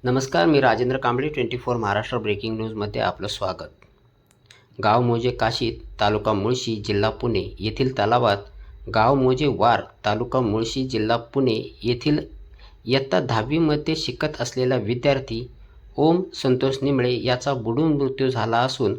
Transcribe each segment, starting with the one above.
नमस्कार, मी राजेंद्र कांबळे 24 महाराष्ट्र ब्रेकिंग न्यूजमध्ये आपलं स्वागत. गाव मोजे काशीद, तालुका मुळशी, जिल्हा पुणे येथील तलावात गाव मोजे वार, तालुका मुळशी, जिल्हा पुणे येथील इयत्ता 10वीमध्ये शिकत असलेला विद्यार्थी ओम संतोष निमळे याचा बुडून मृत्यू झाला असून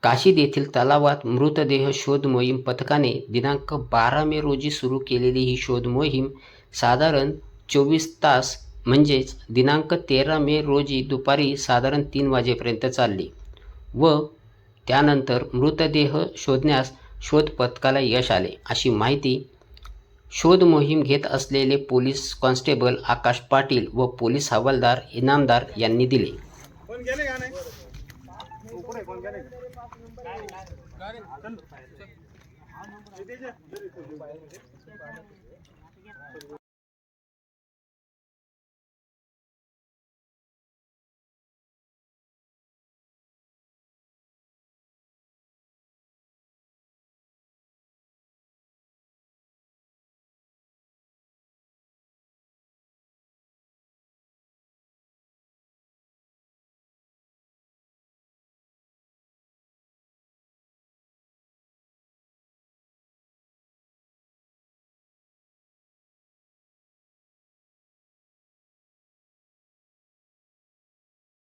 काशीद येथील तलावात मृतदेह शोध मोहीम पथकाने दिनांक 12 मे रोजी सुरू केलेली ही शोध मोहीम साधारण 24 तास म्हणजेच दिनांक 13 मे रोजी दुपारी साधारण 3 वाजेपर्यंत चालली व त्यानंतर मृतदेह शोधण्यास शोध पथकाला यश आले, अशी माहिती शोध मोहीम घेत असलेले पोलीस कॉन्स्टेबल आकाश पाटील व पोलीस हवालदार इनामदार यांनी दिले.